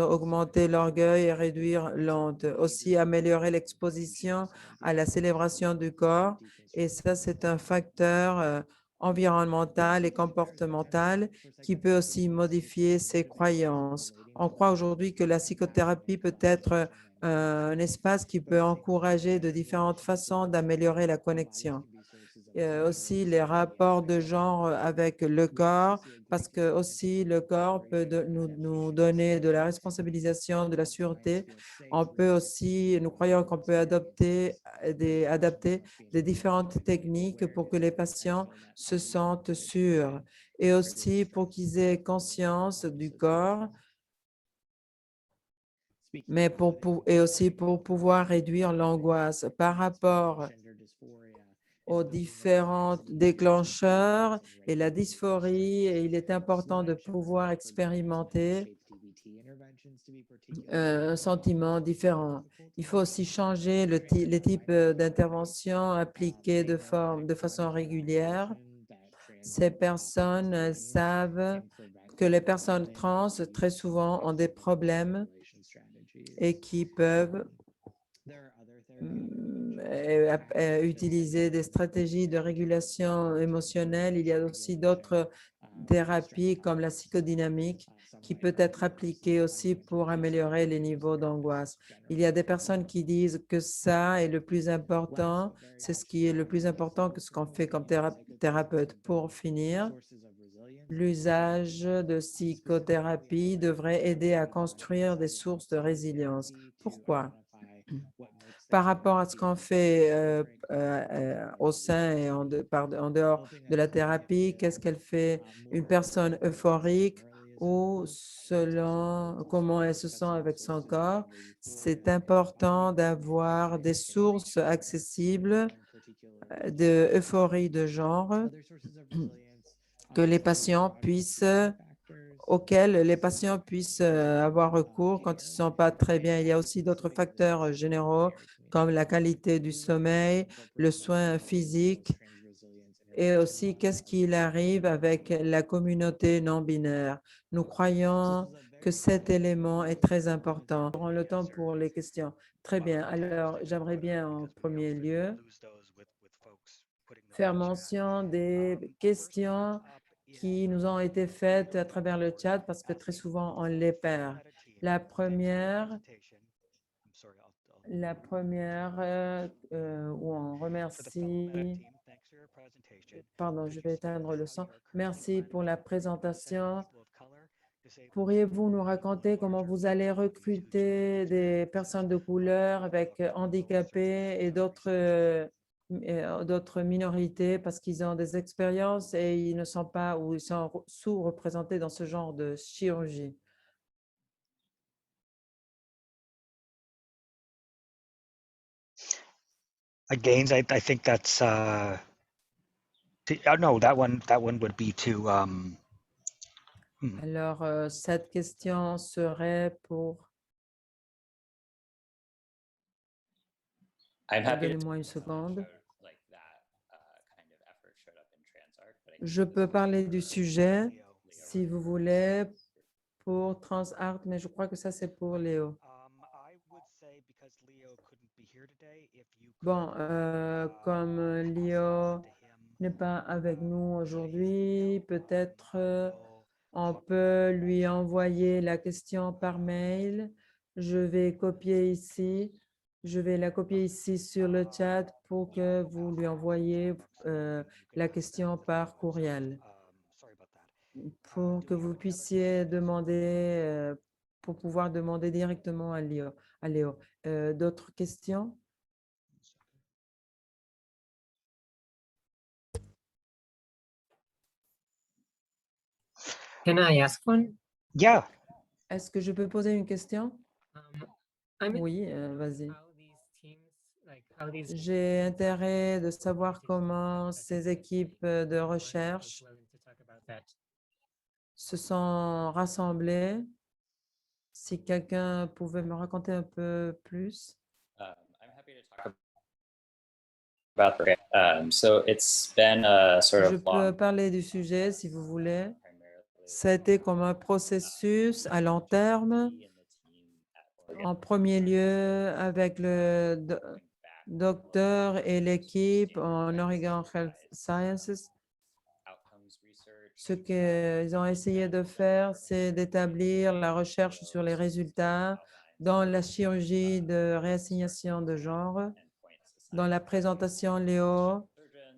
A: augmenté l'orgueil et réduire l'honte. Aussi, améliorer l'exposition à la célébration du corps. Et ça, c'est un facteur environnemental et comportemental qui peut aussi modifier ses croyances. On croit aujourd'hui que la psychothérapie peut être un espace qui peut encourager de différentes façons d'améliorer la connexion. Aussi les rapports de genre avec le corps, parce que aussi le corps peut nous donner de la responsabilisation, de la sûreté. On peut aussi, nous croyons qu'on peut adapter des différentes techniques pour que les patients se sentent sûrs et aussi pour qu'ils aient conscience du corps, mais et aussi pour pouvoir réduire l'angoisse par rapport aux différents déclencheurs et la dysphorie. Et il est important de pouvoir expérimenter un sentiment différent. Il faut aussi changer les types d'interventions appliquées de façon régulière. Ces personnes savent que les personnes trans, très souvent, ont des problèmes et qui peuvent utiliser des stratégies de régulation émotionnelle. Il y a aussi d'autres thérapies comme la psychodynamique qui peut être appliquée aussi pour améliorer les niveaux d'angoisse. Il y a des personnes qui disent que ça est le plus important, c'est ce qui est le plus important que ce qu'on fait comme thérapeute. Pour finir, l'usage de psychothérapie devrait aider à construire des sources de résilience. Pourquoi? Par rapport à ce qu'on fait au sein et en dehors de la thérapie, qu'est-ce qu'elle fait une personne euphorique ou selon comment elle se sent avec son corps. C'est important d'avoir des sources accessibles d'euphorie de genre que les patients puissent auxquels les patients puissent avoir recours quand ils ne sont pas très bien. Il y a aussi d'autres facteurs généraux comme la qualité du sommeil, le soin physique et aussi qu'est-ce qu'il arrive avec la communauté non-binaire. Nous croyons que cet élément est très important. On aura le temps pour les questions. Très bien. Alors, j'aimerais bien en premier lieu faire mention des questions qui nous ont été faites à travers le chat parce que très souvent, on les perd. La première, où on remercie, pardon, je vais éteindre le son. Merci pour la présentation. Pourriez-vous nous raconter comment vous allez recruter des personnes de couleur avec handicapés et d'autres minorités parce qu'ils ont des expériences et ils ne sont pas ou ils sont sous-représentés dans ce genre de chirurgie?
B: Again, I think that's no, that one would be to
A: Alors, cette question serait pour… Donnez-moi une seconde. Je peux parler du sujet, si vous voulez, pour TransArt, mais je crois que ça, c'est pour Léo. Bon, comme Léo n'est pas avec nous aujourd'hui, peut-être on peut lui envoyer la question par mail. Je vais copier ici. Je vais la copier ici sur le chat pour que vous lui envoyiez la question par courriel pour que vous puissiez demander, pour pouvoir demander directement à Léo. D'autres questions?
G: Can I ask one?
B: yeah.
A: Est-ce que je peux poser une question?
G: I'm
A: Oui, vas-y.
G: how these teams, like how these
A: J'ai intérêt de savoir comment ces équipes de recherche
G: willing to talk about that.
A: se sont rassemblées. Si quelqu'un pouvait me raconter un peu plus.
H: I'm happy to talk about that. So it's been a sort
A: Je
H: of
A: peux
H: long,
A: parler du sujet si vous voulez.
H: primarily
A: Ça a été comme un processus à long terme.
H: me and the team at Oregon
A: En premier lieu, avec le docteur et l'équipe en Oregon Health Sciences,
H: outcomes research.
A: ce qu'ils ont essayé de faire, c'est d'établir la recherche sur les résultats dans la chirurgie de réassignation de genre. Dans la présentation, Léo,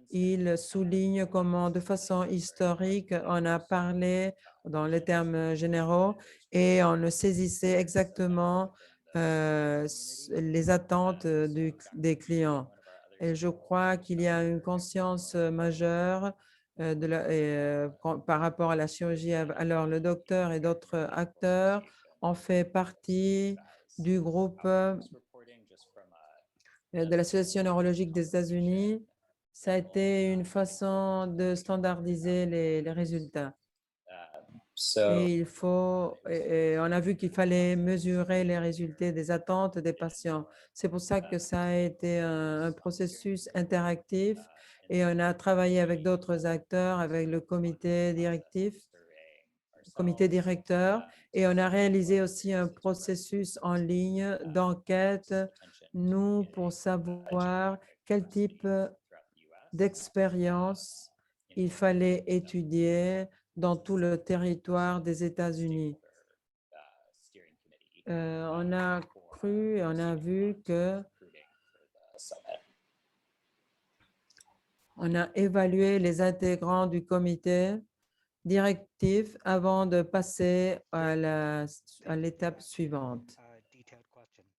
A: il souligne comment, de façon historique, on a parlé dans les termes généraux et on ne saisissait exactement les attentes des clients. Et je crois qu'il y a une conscience majeure par rapport à la chirurgie. Alors, le docteur et d'autres acteurs ont fait partie du groupe de l'Association neurologique des États-Unis. Ça a été une façon de standardiser les résultats.
H: So
A: Et on a vu qu'il fallait mesurer les résultats des attentes des patients. C'est pour ça que ça a été un processus interactif et on a travaillé avec d'autres acteurs, avec le comité directeur, et on a réalisé aussi un processus en ligne d'enquête nous pour savoir quel type d'expérience il fallait étudier dans tout le territoire des États-Unis. On a cru et on a vu que on a évalué les intégrants du comité directif avant de passer à l'étape suivante.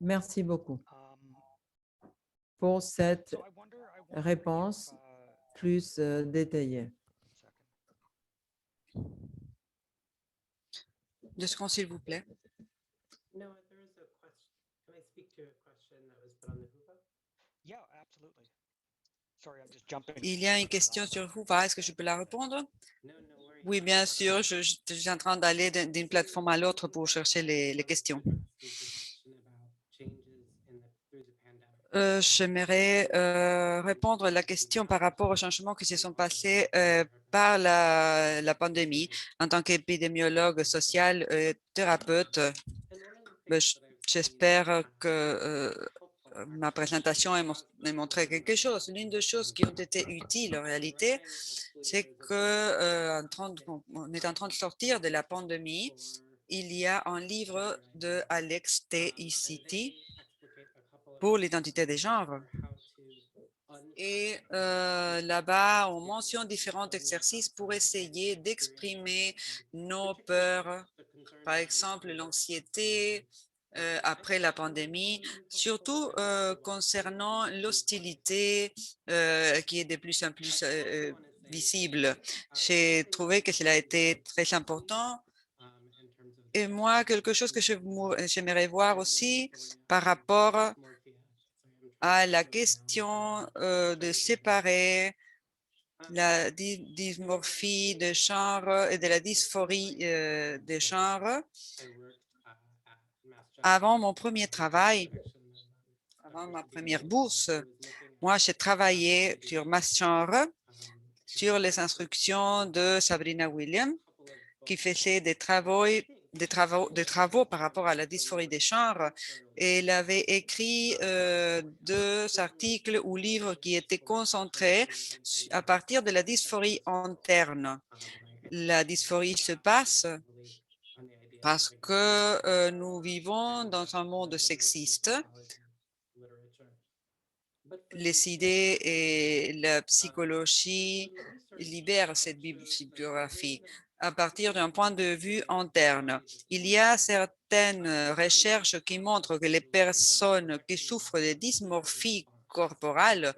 A: Merci beaucoup pour cette réponse plus détaillée.
E: 2 secondes, s'il vous plaît.
I: No, there is a question. Can I speak to a question that was put on the HUVA?
B: Yeah, absolutely. Sorry, I'm just jumping.
E: Il y a une question sur Hoover. Est-ce que je peux la répondre?
I: No, no worries.
E: Oui, bien sûr. Je suis en train d'aller d'une plateforme à l'autre pour chercher les questions. J'aimerais répondre à la question par rapport aux changements qui se sont passés par la pandémie. En tant qu'épidémiologue social et thérapeute, j'espère que ma présentation a montré quelque chose. L'une des choses qui ont été utiles en réalité, c'est qu'on est en train de sortir de la pandémie. Il y a un livre de Alex T.E.C.T. pour l'identité des genres. Et là-bas, on mentionne différents exercices pour essayer d'exprimer nos peurs, par exemple l'anxiété après la pandémie, surtout concernant l'hostilité qui est de plus en plus visible. J'ai trouvé que cela a été très important. Et moi, quelque chose que j'aimerais voir aussi par rapport à la question de séparer la dysmorphie de genre et de la dysphorie de genre. Avant mon premier travail, avant ma première bourse, moi, j'ai travaillé sur Mass Genre, sur les instructions de Sabrina Williams, qui faisait des travaux par rapport à la dysphorie des genres. Et elle avait écrit 2 articles ou livres qui étaient concentrés à partir de la dysphorie interne. La dysphorie se passe parce que nous vivons dans un monde sexiste. Les idées et la psychologie libèrent cette bibliographie à partir d'un point de vue interne. Il y a certaines recherches qui montrent que les personnes qui souffrent de dysmorphie corporelle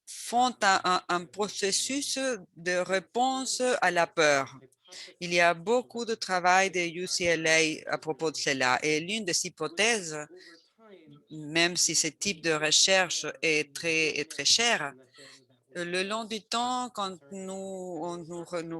E: font un processus de réponse à la peur. Il y a beaucoup de travail de UCLA à propos de cela. Et l'une des hypothèses, même si ce type de recherche est très cher, le long du temps, quand nous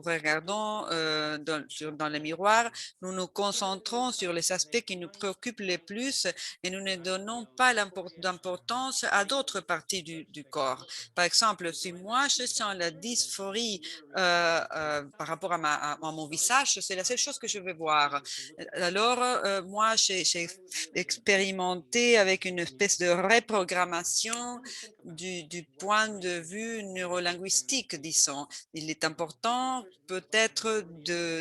E: regardons dans le miroir, nous nous concentrons sur les aspects qui nous préoccupent le plus et nous ne donnons pas d'importance à d'autres parties du corps. Par exemple, si moi je sens la dysphorie par rapport à mon visage, c'est la seule chose que je vais voir. Alors, moi, j'ai expérimenté avec une espèce de reprogrammation du point de vue neurolinguistique, disons. Il est important peut-être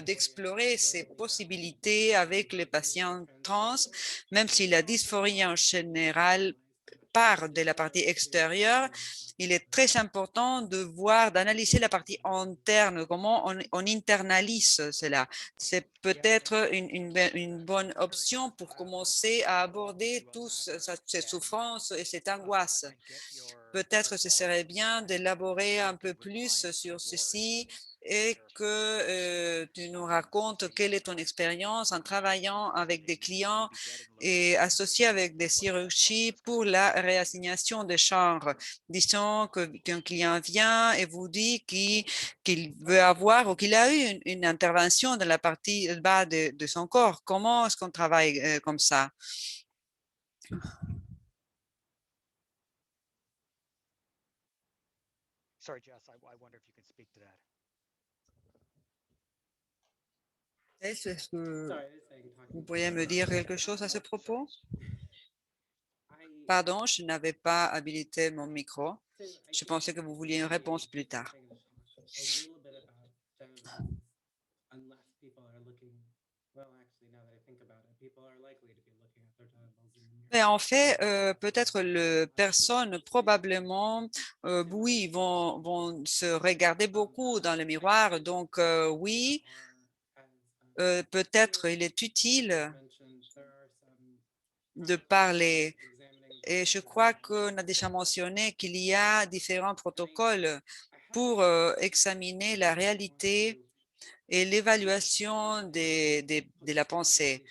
E: d'explorer ces possibilités avec les patients trans, même si la dysphorie en général part de la partie extérieure. Il est très important de voir, d'analyser la partie interne, comment on internalise cela. C'est peut-être une bonne option pour commencer à aborder toutes ces souffrances et cette angoisse. Peut-être ce serait bien d'élaborer un peu plus sur ceci et que tu nous racontes quelle est ton expérience en travaillant avec des clients et associés avec des chirurgies pour la réassignation de genre. Disons qu'un client vient et vous dit qu'il veut avoir ou qu'il a eu une intervention dans la partie bas de son corps. Comment est-ce qu'on travaille comme ça?
B: Sorry, Jess, I wonder if you could speak to that.
E: Est-ce que vous pourriez me dire quelque chose à ce propos? Pardon, je n'avais pas habilité mon micro. Je pensais que vous vouliez une réponse plus tard. Mais en fait, peut-être les personnes, probablement, oui, vont se regarder beaucoup dans le miroir. Donc, oui, peut-être il est utile de parler. Et je crois qu'on a déjà mentionné qu'il y a différents protocoles pour examiner la réalité et l'évaluation de la pensée.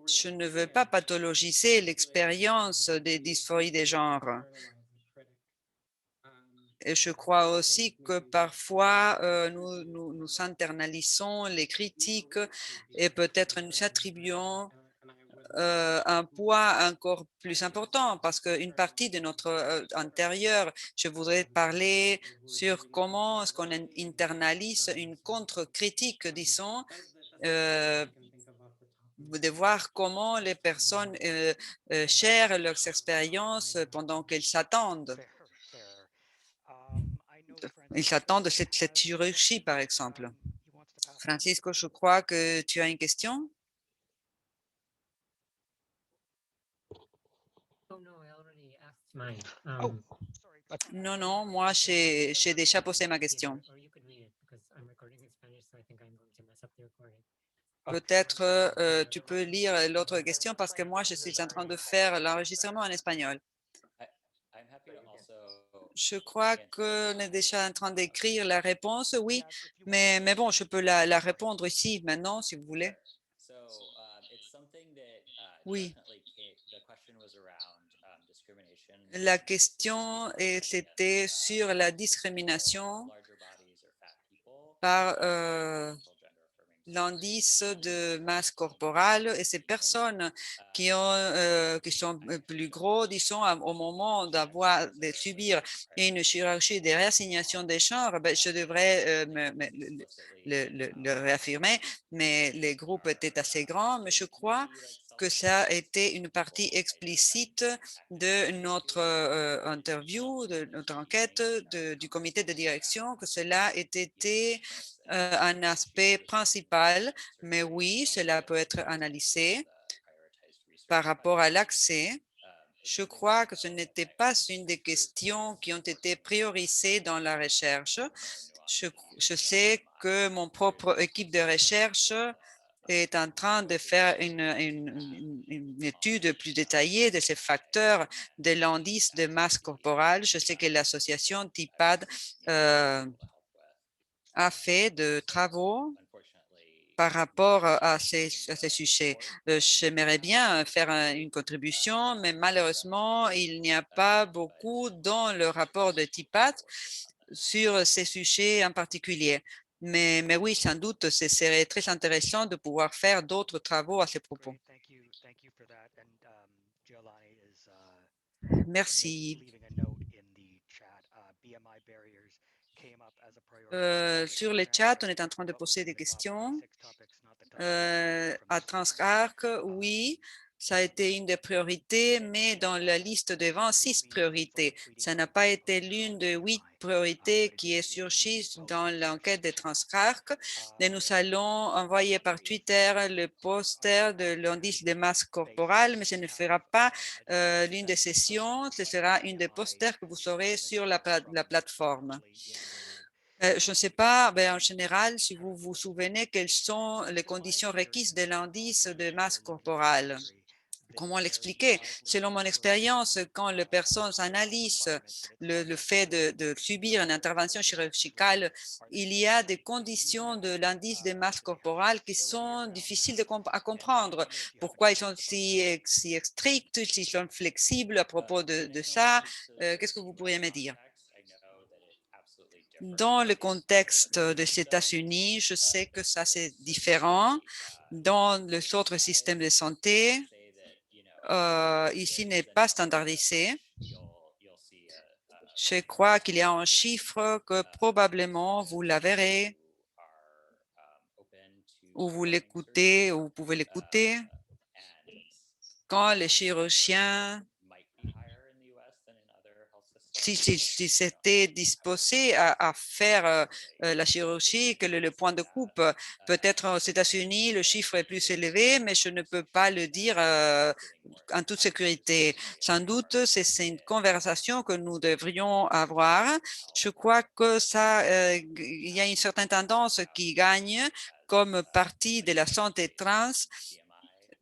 E: Je ne veux pas pathologiser l'expérience des dysphories de genre. Et je crois aussi que parfois, nous internalisons les critiques et peut-être nous attribuons un poids encore plus important parce qu'une partie de notre intérieur, je voudrais parler sur comment est-ce qu'on internalise une contre-critique, disons, de voir comment les personnes chèrent leurs expériences pendant qu'elles s'attendent. Ils s'attendent de cette chirurgie, par exemple. Francisco, je crois que tu as une question.
G: Oh no, I already asked mine.
E: Non, non, moi, j'ai déjà posé ma
G: Read it,
E: question.
G: or you could read it because I'm recording in Spanish, so I think I'm going to mess up the recording.
E: Peut-être tu peux lire l'autre question parce que moi, je suis en train de faire l'enregistrement en espagnol.
H: I'm happy to also.
E: Je crois qu'on est déjà en train d'écrire la réponse, oui, mais bon, je peux la répondre ici maintenant, si vous voulez.
H: So it's something that
E: Oui.
H: definitely the question was around discrimination.
E: La question c'était sur la discrimination
H: Larger bodies or fat people.
E: par l'indice de masse corporelle et ces personnes qui sont plus gros, disons, au moment de subir une chirurgie de réassignation des genres, ben, je devrais le réaffirmer, mais les groupes étaient assez grands, mais je crois que ça a été une partie explicite de notre interview, de notre enquête du comité de direction, que cela ait été un aspect principal, mais oui, cela peut être analysé par rapport à l'accès. Je crois que ce n'était pas une des questions qui ont été priorisées dans la recherche. Je sais que mon propre équipe de recherche est en train de faire une étude plus détaillée de ces facteurs de l'indice de masse corporelle. Je sais que l'association TIPAD a fait de travaux par rapport à ces sujets. J'aimerais bien faire une contribution, mais malheureusement, il n'y a pas beaucoup dans le rapport de TIPAD sur ces sujets en particulier. Mais oui, sans doute, ce serait très intéressant de pouvoir faire d'autres travaux à ce propos. Merci. Sur le chat, on est en train de poser des questions. À Transcarc, oui, ça a été une des priorités, mais dans la liste de 26 priorités. Ça n'a pas été l'une des 8 priorités qui est surgie dans l'enquête de Transcarc. Et nous allons envoyer par Twitter le poster de l'indice de masse corporelle, mais ce ne fera pas l'une des sessions, ce sera une des posters que vous aurez sur la plateforme. Je ne sais pas, mais en général, si vous vous souvenez, quelles sont les conditions requises de l'indice de masse corporelle. Comment l'expliquer? Selon mon expérience, quand les personnes analysent le fait de subir une intervention chirurgicale, il y a des conditions de l'indice de masse corporelle qui sont difficiles à comprendre. Pourquoi ils sont si stricts, s'ils sont flexibles à propos de ça? Qu'est-ce que vous pourriez me dire? Dans le contexte des États-Unis, je sais que ça c'est différent. Dans les autres systèmes de santé, ici n'est pas standardisé. Je crois qu'il y a un chiffre que probablement vous la verrez ou vous l'écoutez ou vous pouvez l'écouter. quand les chirurgiens,
H: might be higher in the US than in other health systems.
E: si c'était disposé à faire la chirurgie, que le point de coupe, peut-être aux États-Unis, le chiffre est plus élevé, mais je ne peux pas le dire en toute sécurité. Sans doute, c'est une conversation que nous devrions avoir. Je crois que il y a une certaine tendance qui gagne comme partie de la santé trans.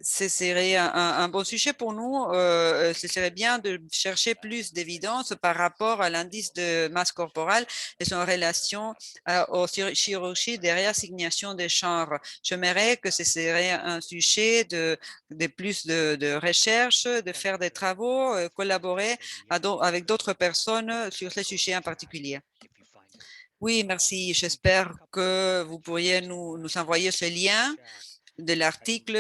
E: Ce serait un bon sujet pour nous. Ce serait bien de chercher plus d'évidence par rapport à l'indice de masse corporelle et son relation aux chirurgies de réassignation des genres. J'aimerais que ce serait un sujet de plus de recherche, de faire des travaux, collaborer avec d'autres personnes sur ce sujet en particulier. Oui, merci. J'espère que vous pourriez nous envoyer ce lien de l'article.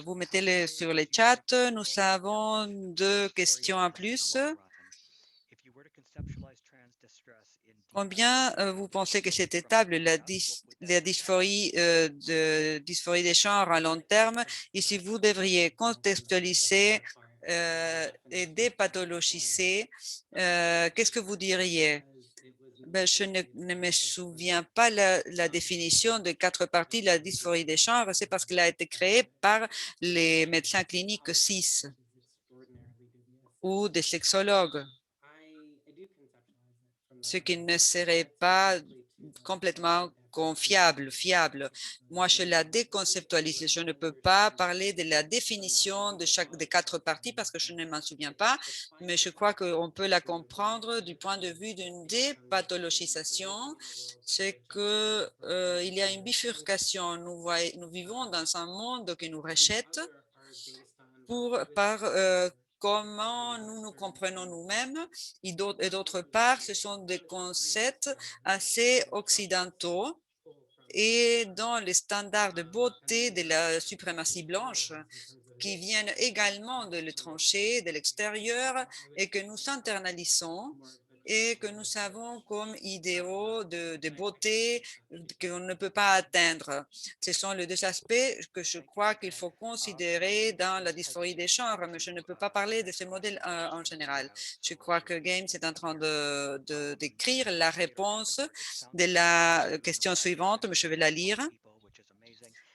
E: Vous mettez-le sur le chat. Nous avons 2 questions en plus. Combien vous pensez que c'est étable la dysphorie des genres à long terme et si vous devriez contextualiser et dépathologiser, qu'est-ce que vous diriez? Je ne me souviens pas la définition de 4 parties de la dysphorie des genres. C'est parce qu'elle a été créée par les médecins cliniques cis ou des sexologues, ce qui ne serait pas complètement fiable. Moi, je la déconceptualise. Je ne peux pas parler de la définition de chaque des 4 parties parce que je ne m'en souviens pas, mais je crois qu'on peut la comprendre du point de vue d'une dépathologisation. C'est que il y a une bifurcation. Nous vivons dans un monde qui nous rejette par comment nous nous comprenons nous-mêmes et d'autre part, ce sont des concepts assez occidentaux et dans les standards de beauté de la suprématie blanche qui viennent également de l'étranger, de l'extérieur et que nous internalisons et que nous savons comme idéaux de beauté qu'on ne peut pas atteindre. Ce sont les 2 aspects que je crois qu'il faut considérer dans la dysphorie des genres, mais je ne peux pas parler de ce modèle en général. Je crois que Games est en train de d'écrire la réponse de la question suivante, mais je vais la lire.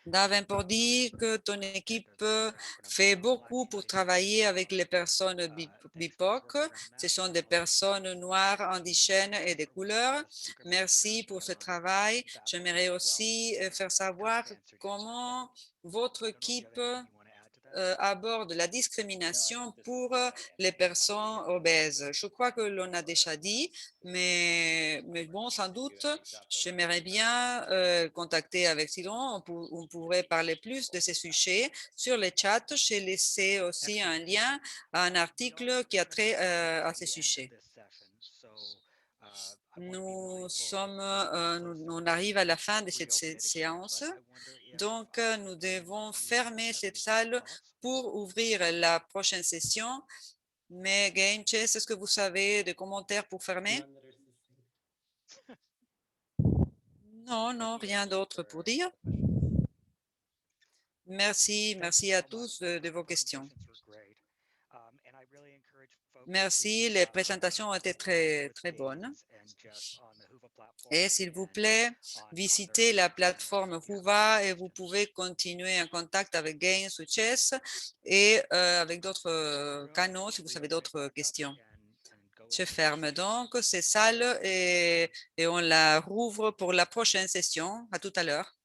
E: Davenport dit que ton équipe fait beaucoup pour travailler avec les personnes BIPOC. Ce sont des personnes noires, indigènes et de couleurs. Merci pour ce travail. J'aimerais aussi faire savoir comment votre équipe aborde la discrimination pour les personnes obèses. Je crois que l'on a déjà dit, mais bon, sans doute, j'aimerais bien contacter avec Silon. On pourrait parler plus de ces sujets sur le chat. J'ai laissé aussi un lien à un article qui a trait à ces sujets. On arrive à la fin de cette séance. Donc, nous devons fermer cette salle pour ouvrir la prochaine session. Mais Game Chess, est-ce que vous avez des commentaires pour fermer? Non, rien d'autre pour dire. Merci à tous de vos questions. Merci, les présentations ont été très bonnes. Et s'il vous plaît, visitez la plateforme Whova et vous pouvez continuer en contact avec Games ou Chess et avec d'autres canaux si vous avez d'autres questions. Je ferme donc ces salles et on la rouvre pour la prochaine session. À tout à l'heure.